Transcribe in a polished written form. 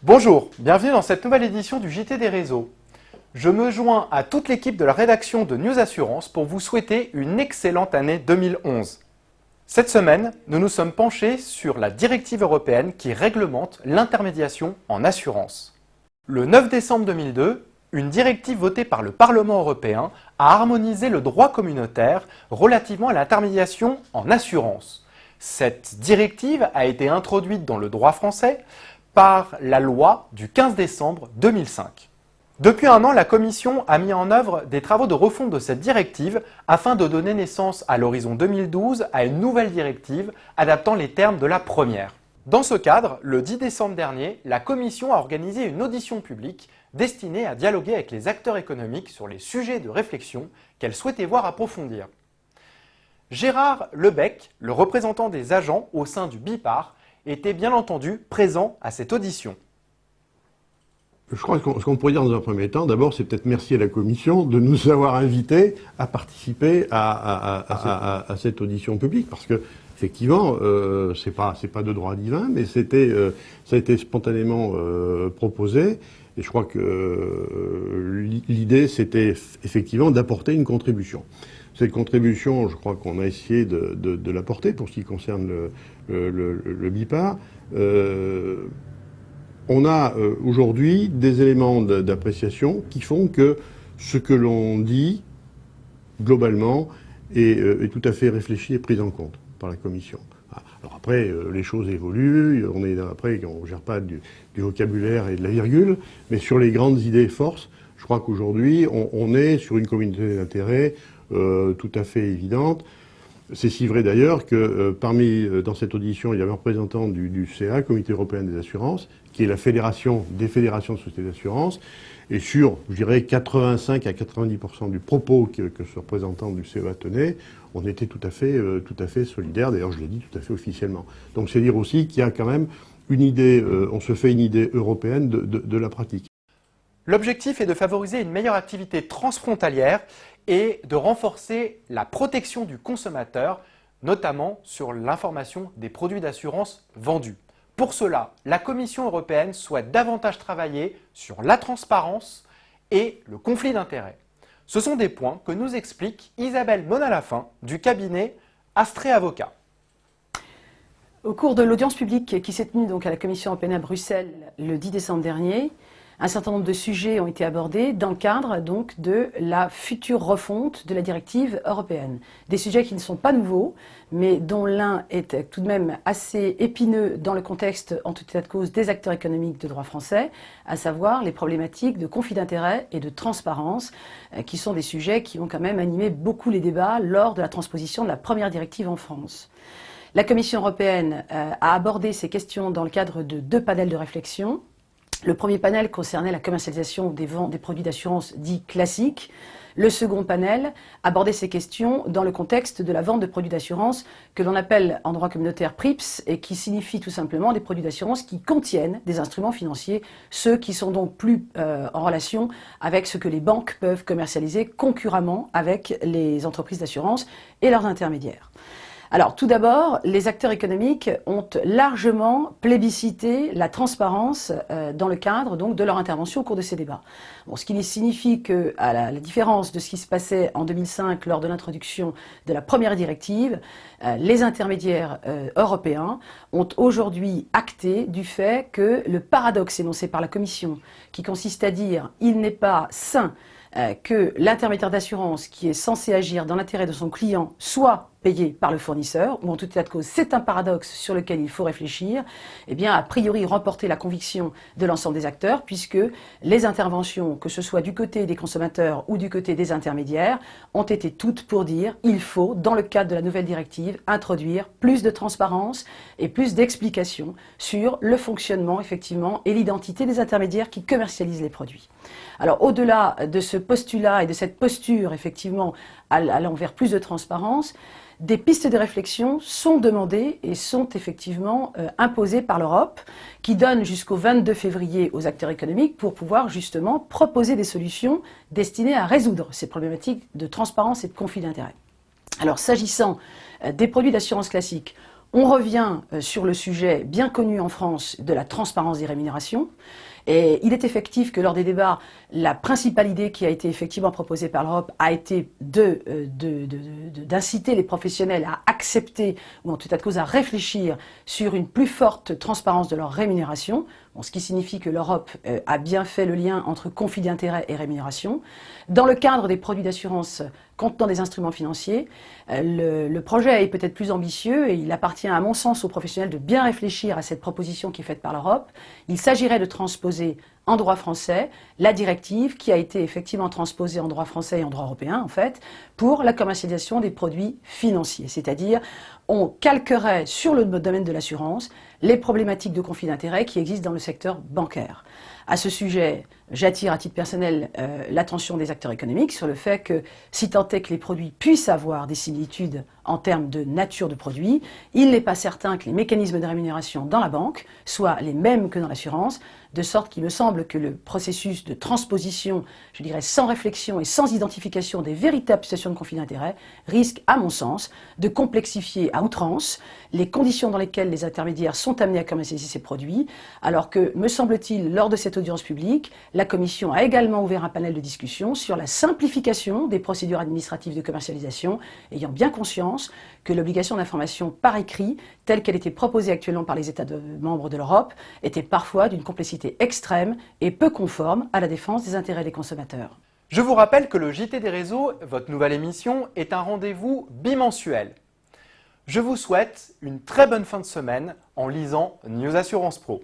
Bonjour, bienvenue dans cette nouvelle édition du JT des réseaux. Je me joins à toute l'équipe de la rédaction de News Assurance pour vous souhaiter une excellente année 2011. Cette semaine, nous nous sommes penchés sur la directive européenne qui réglemente l'intermédiation en assurance. Le 9 décembre 2002, une directive votée par le Parlement européen a harmonisé le droit communautaire relativement à l'intermédiation en assurance. Cette directive a été introduite dans le droit français par la loi du 15 décembre 2005. Depuis un an, la Commission a mis en œuvre des travaux de refonte de cette directive afin de donner naissance à l'horizon 2012 à une nouvelle directive adaptant les termes de la première. Dans ce cadre, le 10 décembre dernier, la Commission a organisé une audition publique destinée à dialoguer avec les acteurs économiques sur les sujets de réflexion qu'elle souhaitait voir approfondir. Gérard Lebec, le représentant des agents au sein du BIPAR, était bien entendu présent à cette audition. Je crois que ce qu'on pourrait dire dans un premier temps, d'abord, c'est peut-être merci à la Commission de nous avoir invités à participer à cette audition publique, parce que effectivement, c'est pas de droit divin, mais ça a été spontanément proposé, et je crois que l'idée, c'était effectivement d'apporter une contribution. Cette contribution, je crois qu'on a essayé de l'apporter pour ce qui concerne le BIPAR. On a aujourd'hui des éléments d'appréciation qui font que ce que l'on dit, globalement, est tout à fait réfléchi et pris en compte par la Commission. Alors après, les choses évoluent, on ne gère pas du vocabulaire et de la virgule, mais sur les grandes idées forces, je crois qu'aujourd'hui, on est sur une communauté d'intérêts tout à fait évidente. C'est si vrai d'ailleurs que dans cette audition, il y avait un représentant du CA, Comité européen des assurances, qui est la fédération des fédérations de sociétés d'assurance, et sur, je dirais, 85 à 90% du propos que ce représentant du CEA tenait, on était tout à fait solidaires, d'ailleurs je l'ai dit tout à fait officiellement. Donc c'est dire aussi qu'il y a quand même une idée, on se fait une idée européenne de la pratique. L'objectif est de favoriser une meilleure activité transfrontalière et de renforcer la protection du consommateur, notamment sur l'information des produits d'assurance vendus. Pour cela, la Commission européenne souhaite davantage travailler sur la transparence et le conflit d'intérêts. Ce sont des points que nous explique Isabelle Monalafin du cabinet Astrée Avocat. Au cours de l'audience publique qui s'est tenue donc à la Commission européenne à Bruxelles le 10 décembre dernier, un certain nombre de sujets ont été abordés dans le cadre donc de la future refonte de la directive européenne. Des sujets qui ne sont pas nouveaux, mais dont l'un est tout de même assez épineux dans le contexte, en tout état de cause, des acteurs économiques de droit français, à savoir les problématiques de conflit d'intérêts et de transparence, qui sont des sujets qui ont quand même animé beaucoup les débats lors de la transposition de la première directive en France. La Commission européenne a abordé ces questions dans le cadre de 2 panels de réflexion. Le premier panel concernait la commercialisation des produits d'assurance dits classiques. Le second panel abordait ces questions dans le contexte de la vente de produits d'assurance que l'on appelle en droit communautaire PRIPS et qui signifie tout simplement des produits d'assurance qui contiennent des instruments financiers, ceux qui sont donc plus en relation avec ce que les banques peuvent commercialiser concurremment avec les entreprises d'assurance et leurs intermédiaires. Alors, tout d'abord, les acteurs économiques ont largement plébiscité la transparence dans le cadre donc, de leur intervention au cours de ces débats. Bon, ce qui signifie que, à la différence de ce qui se passait en 2005 lors de l'introduction de la première directive, les intermédiaires européens ont aujourd'hui acté du fait que le paradoxe énoncé par la Commission, qui consiste à dire « il n'est pas sain que l'intermédiaire d'assurance qui est censé agir dans l'intérêt de son client soit payé par le fournisseur, ou en tout état de cause, c'est un paradoxe sur lequel il faut réfléchir, eh bien, a priori, remporter la conviction de l'ensemble des acteurs, puisque les interventions, que ce soit du côté des consommateurs ou du côté des intermédiaires, ont été toutes pour dire il faut, dans le cadre de la nouvelle directive, introduire plus de transparence et plus d'explications sur le fonctionnement, effectivement, et l'identité des intermédiaires qui commercialisent les produits. Alors, au-delà de ce postulat et de cette posture, effectivement, allant vers plus de transparence, des pistes de réflexion sont demandées et sont effectivement imposées par l'Europe, qui donne jusqu'au 22 février aux acteurs économiques pour pouvoir justement proposer des solutions destinées à résoudre ces problématiques de transparence et de conflit d'intérêts. Alors, s'agissant des produits d'assurance classiques, On revient sur le sujet bien connu en France de la transparence des rémunérations. Et il est effectif que lors des débats, la principale idée qui a été effectivement proposée par l'Europe a été d'inciter les professionnels à accepter, ou en tout état de cause à réfléchir sur une plus forte transparence de leurs rémunérations. Bon, ce qui signifie que l'Europe a bien fait le lien entre conflit d'intérêts et rémunération. Dans le cadre des produits d'assurance contenant des instruments financiers, le projet est peut-être plus ambitieux et il appartient à mon sens aux professionnels de bien réfléchir à cette proposition qui est faite par l'Europe. Il s'agirait de transposer en droit français la directive qui a été effectivement transposée en droit français et en droit européen en fait pour la commercialisation des produits financiers, c'est-à-dire on calquerait sur le domaine de l'assurance les problématiques de conflit d'intérêts qui existent dans le secteur bancaire. À ce sujet, j'attire à titre personnel l'attention des acteurs économiques sur le fait que si tant est que les produits puissent avoir des similitudes en termes de nature de produits, il n'est pas certain que les mécanismes de rémunération dans la banque soient les mêmes que dans l'assurance, de sorte qu'il me semble que le processus de transposition, je dirais sans réflexion et sans identification des véritables situations de conflit d'intérêts, risque, à mon sens, de complexifier à outrance les conditions dans lesquelles les intermédiaires sont amenés à commercialiser ces produits, alors que, me semble-t-il, lors de cette audience publique, la Commission a également ouvert un panel de discussion sur la simplification des procédures administratives de commercialisation, ayant bien conscience que l'obligation d'information par écrit, telle qu'elle était proposée actuellement par les États membres de l'Europe, était parfois d'une complexité extrême et peu conforme à la défense des intérêts des consommateurs. Je vous rappelle que le JT des réseaux, votre nouvelle émission, est un rendez-vous bimensuel. Je vous souhaite une très bonne fin de semaine en lisant News Assurance Pro.